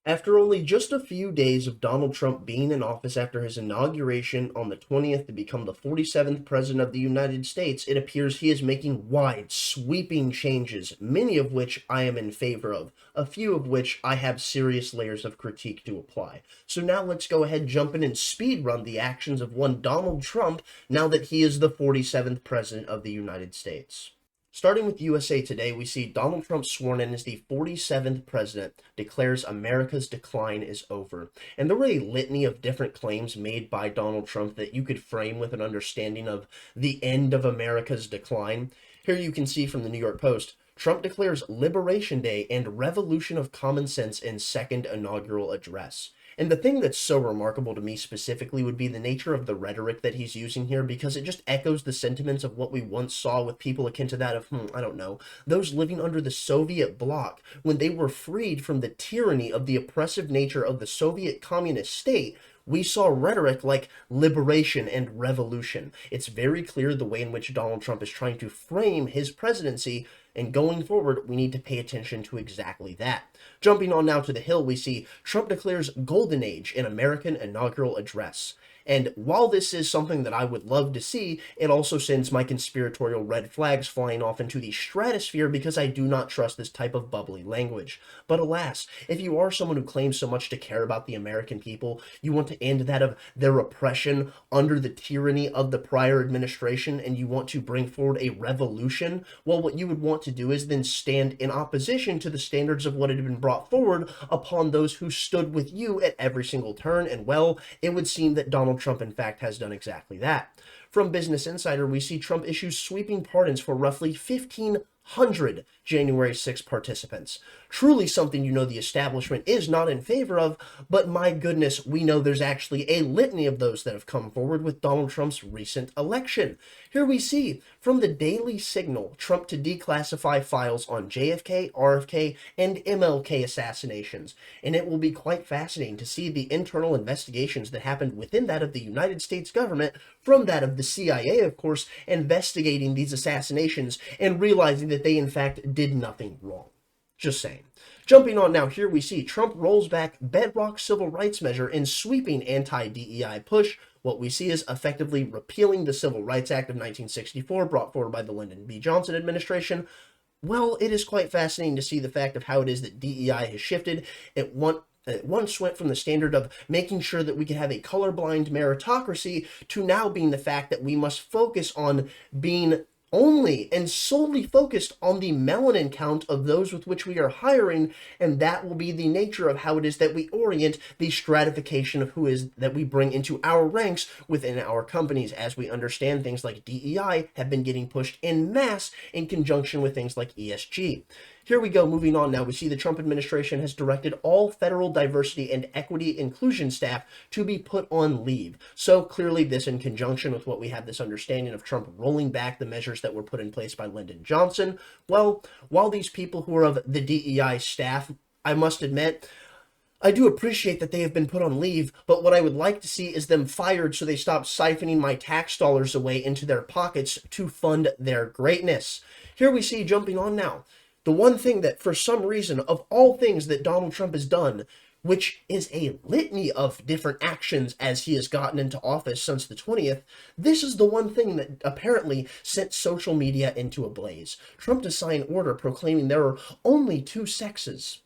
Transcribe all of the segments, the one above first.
After only just a few days of Donald Trump being in office after his inauguration on the 20th to become the 47th President of the United States, it appears he is making wide, sweeping changes, many of which I am in favor of, a few of which I have serious layers of critique to apply. So now let's go ahead, jump in, and speed run the actions of one Donald Trump now that he is the 47th President of the United States. Starting with USA Today, we see Donald Trump sworn in as the 47th president, declares America's decline is over. And there were a litany of different claims made by Donald Trump that you could frame with an understanding of the end of America's decline. Here you can see from the New York Post, Trump declares Liberation Day and revolution of common sense in second inaugural address. And the thing that's so remarkable to me specifically would be the nature of the rhetoric that he's using here, because it just echoes the sentiments of what we once saw with people akin to that of, I don't know, those living under the Soviet bloc when they were freed from the tyranny of the oppressive nature of the Soviet communist state. We saw rhetoric like liberation and revolution. It's very clear the way in which Donald Trump is trying to frame his presidency, and going forward, we need to pay attention to exactly that. Jumping on now to the Hill, we see Trump declares Golden Age in American inaugural address. And while this is something that I would love to see, it also sends my conspiratorial red flags flying off into the stratosphere because I do not trust this type of bubbly language. But alas, if you are someone who claims so much to care about the American people, you want to end that of their oppression under the tyranny of the prior administration, and you want to bring forward a revolution, well, what you would want to do is then stand in opposition to the standards of what had been brought forward upon those who stood with you at every single turn, and well, it would seem that Donald Trump, in fact, has done exactly that. From Business Insider, we see Trump issues sweeping pardons for roughly 1,500 January 6 participants. Truly something you know the establishment is not in favor of, but my goodness, we know there's actually a litany of those that have come forward with Donald Trump's recent election. Here we see, from the Daily Signal, Trump to declassify files on JFK, RFK, and MLK assassinations. And it will be quite fascinating to see the internal investigations that happened within that of the United States government, from that of the CIA, of course, investigating these assassinations and realizing that they, in fact, did nothing wrong. Just saying. Jumping on now, here we see Trump rolls back bedrock civil rights measure in sweeping anti-DEI push. What we see is effectively repealing the Civil Rights Act of 1964 brought forward by the Lyndon B. Johnson administration. Well, it is quite fascinating to see the fact of how it is that DEI has shifted. It once went from the standard of making sure that we could have a colorblind meritocracy to now being the fact that we must focus on being only and solely focused on the melanin count of those with which we are hiring, and that will be the nature of how it is that we orient the stratification of who is that we bring into our ranks within our companies, as we understand things like DEI have been getting pushed en masse in conjunction with things like ESG. Here we go, moving on now. We see the Trump administration has directed all federal diversity and equity inclusion staff to be put on leave. So clearly this in conjunction with what we have this understanding of Trump rolling back the measures that were put in place by Lyndon Johnson. Well, while these people who are of the DEI staff, I must admit, I do appreciate that they have been put on leave, but what I would like to see is them fired so they stop siphoning my tax dollars away into their pockets to fund their greatness. Here we see, jumping on now, the one thing that, for some reason, of all things that Donald Trump has done, which is a litany of different actions as he has gotten into office since the 20th, this is the one thing that apparently sent social media into a blaze. Trump to sign order proclaiming there are only two sexes.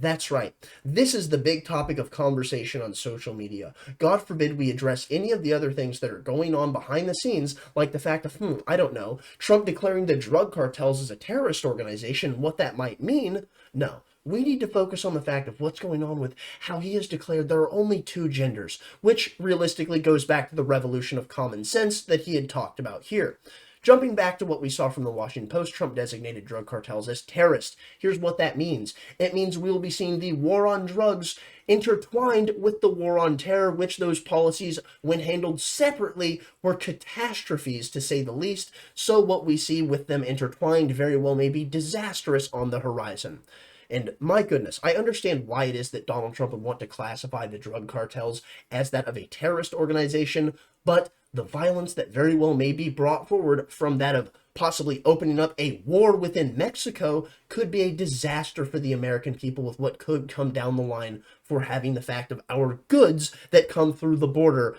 That's right. This is the big topic of conversation on social media. God forbid we address any of the other things that are going on behind the scenes, like the fact of, I don't know, Trump declaring the drug cartels as a terrorist organization, what that might mean. No. We need to focus on the fact of what's going on with how he has declared there are only two genders, which realistically goes back to the revolution of common sense that he had talked about here. Jumping back to what we saw from the Washington Post, Trump designated drug cartels as terrorists. Here's what that means. It means we will be seeing the war on drugs intertwined with the war on terror, which those policies, when handled separately, were catastrophes, to say the least. So what we see with them intertwined very well may be disastrous on the horizon. And my goodness, I understand why it is that Donald Trump would want to classify the drug cartels as that of a terrorist organization, but the violence that very well may be brought forward from that of possibly opening up a war within Mexico could be a disaster for the American people with what could come down the line for having the fact of our goods that come through the border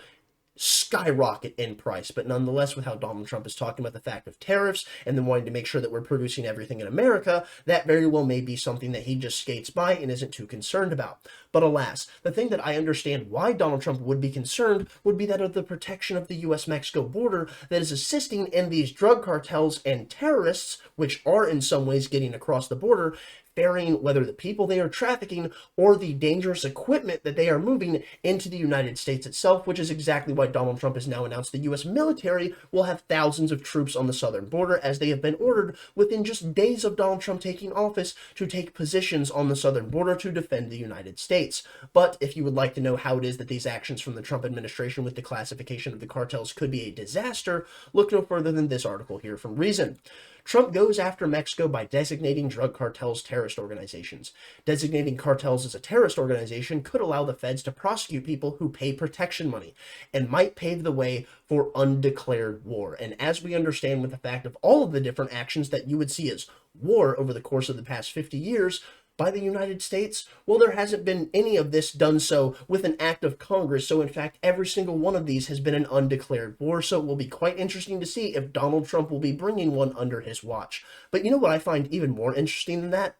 skyrocket in price. But nonetheless, with how Donald Trump is talking about the fact of tariffs and then wanting to make sure that we're producing everything in America, that very well may be something that he just skates by and isn't too concerned about. But alas, the thing that I understand why Donald Trump would be concerned would be that of the protection of the U.S.-Mexico border that is assisting in these drug cartels and terrorists, which are in some ways getting across the border, ferrying whether the people they are trafficking or the dangerous equipment that they are moving into the United States itself, which is exactly why Donald Trump has now announced the U.S. military will have thousands of troops on the southern border, as they have been ordered within just days of Donald Trump taking office to take positions on the southern border to defend the United States. But if you would like to know how it is that these actions from the Trump administration with the classification of the cartels could be a disaster, look no further than this article here from Reason. Trump goes after Mexico by designating drug cartels terrorist organizations. Designating cartels as a terrorist organization could allow the feds to prosecute people who pay protection money and might pave the way for undeclared war. And as we understand with the fact of all of the different actions that you would see as war over the course of the past 50 years, by the United States, well, there hasn't been any of this done so with an act of Congress. So in fact, every single one of these has been an undeclared war. So it will be quite interesting to see if Donald Trump will be bringing one under his watch. But you know what I find even more interesting than that?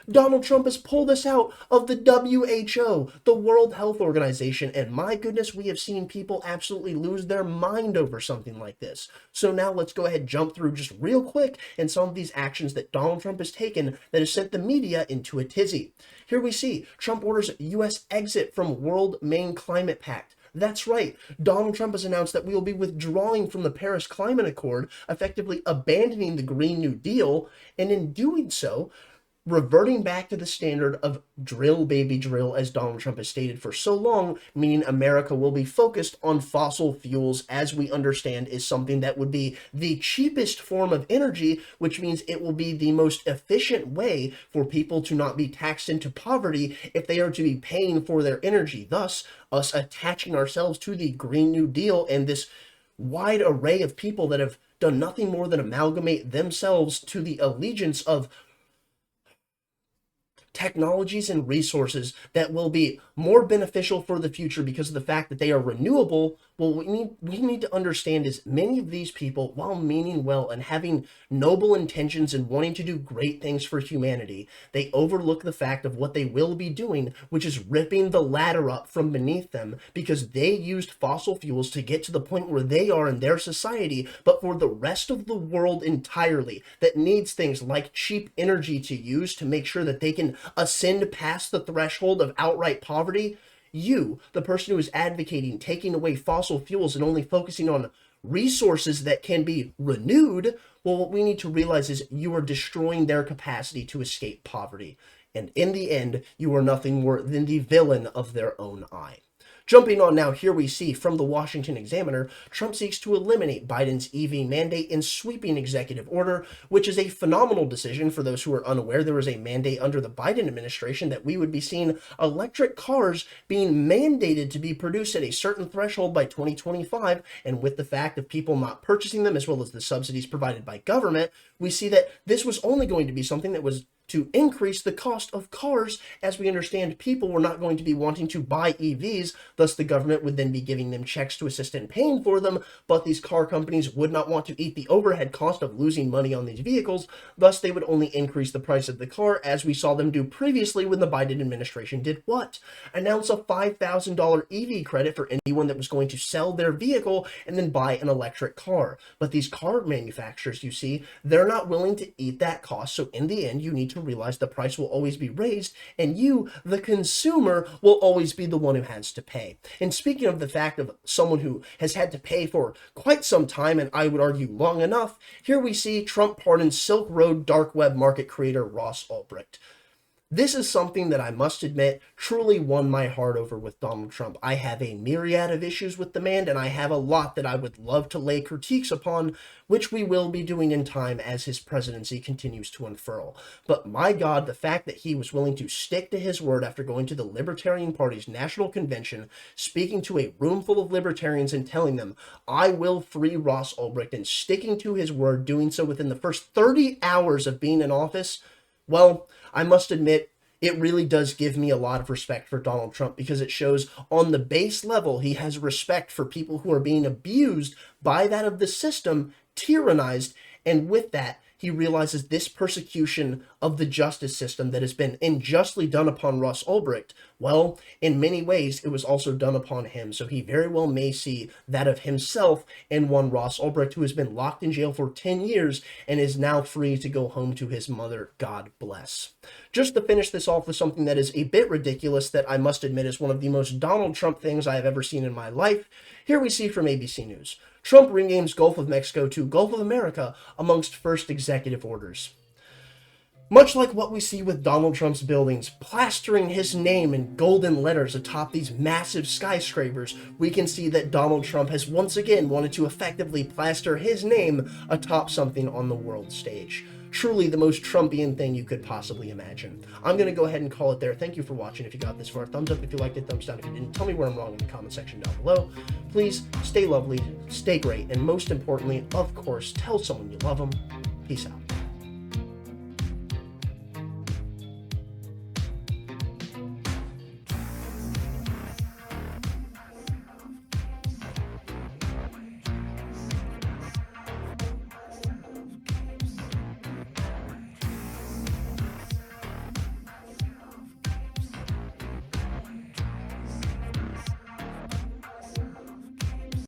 Donald Trump has pulled us out of the WHO, the World Health Organization, and my goodness, we have seen people absolutely lose their mind over something like this. So now let's go ahead and jump through just real quick and some of these actions that Donald Trump has taken that has sent the media into a tizzy. Here we see Trump orders U.S. exit from World Main Climate Pact. That's right. Donald Trump has announced that we will be withdrawing from the Paris Climate Accord, effectively abandoning the Green New Deal, and in doing so, reverting back to the standard of drill, baby, drill, as Donald Trump has stated for so long, meaning America will be focused on fossil fuels, as we understand is something that would be the cheapest form of energy, which means it will be the most efficient way for people to not be taxed into poverty if they are to be paying for their energy. Thus, us attaching ourselves to the Green New Deal and this wide array of people that have done nothing more than amalgamate themselves to the allegiance of technologies and resources that will be more beneficial for the future because of the fact that they are renewable. Well, we need to understand is many of these people, while meaning well and having noble intentions and wanting to do great things for humanity, they overlook the fact of what they will be doing, which is ripping the ladder up from beneath them because they used fossil fuels to get to the point where they are in their society, but for the rest of the world entirely that needs things like cheap energy to use to make sure that they can ascend past the threshold of outright poverty. You, the person who is advocating taking away fossil fuels and only focusing on resources that can be renewed, well, what we need to realize is you are destroying their capacity to escape poverty. And in the end, you are nothing more than the villain of their own eye. Jumping on now, here we see from the Washington Examiner, Trump seeks to eliminate Biden's EV mandate in sweeping executive order, which is a phenomenal decision. For those who are unaware, there was a mandate under the Biden administration that we would be seeing electric cars being mandated to be produced at a certain threshold by 2025. And with the fact of people not purchasing them, as well as the subsidies provided by government, we see that this was only going to be something that was to increase the cost of cars. As we understand, people were not going to be wanting to buy EVs, thus the government would then be giving them checks to assist in paying for them, but these car companies would not want to eat the overhead cost of losing money on these vehicles, thus they would only increase the price of the car, as we saw them do previously when the Biden administration did what? Announce a $5,000 EV credit for anyone that was going to sell their vehicle and then buy an electric car. But these car manufacturers, you see, they're not willing to eat that cost, so in the end, you need to realize the price will always be raised, and you, the consumer, will always be the one who has to pay. And speaking of the fact of someone who has had to pay for quite some time, and I would argue long enough, here we see Trump pardons Silk Road dark web market creator Ross Ulbricht. This is something that I must admit truly won my heart over with Donald Trump. I have a myriad of issues with the man, and I have a lot that I would love to lay critiques upon, which we will be doing in time as his presidency continues to unfurl. But my God, the fact that he was willing to stick to his word after going to the Libertarian Party's national convention, speaking to a room full of libertarians and telling them, I will free Ross Ulbricht, and sticking to his word, doing so within the first 30 hours of being in office, well, I must admit, it really does give me a lot of respect for Donald Trump, because it shows on the base level he has respect for people who are being abused by that of the system, tyrannized, and with that, he realizes this persecution of the justice system that has been unjustly done upon Ross Ulbricht, well, in many ways, it was also done upon him. So he very well may see that of himself in one Ross Ulbricht, who has been locked in jail for 10 years and is now free to go home to his mother, God bless. Just to finish this off with something that is a bit ridiculous, that I must admit is one of the most Donald Trump things I have ever seen in my life, here we see from ABC News. Trump renames Gulf of Mexico to Gulf of America amongst first executive orders. Much like what we see with Donald Trump's buildings, plastering his name in golden letters atop these massive skyscrapers, we can see that Donald Trump has once again wanted to effectively plaster his name atop something on the world stage. Truly the most Trumpian thing you could possibly imagine. I'm going to go ahead and call it there. Thank you for watching. If you got this far, thumbs up if you liked it, thumbs down if you didn't. Tell me where I'm wrong in the comment section down below. Please stay lovely, stay great, and most importantly, of course, tell someone you love them. Peace out.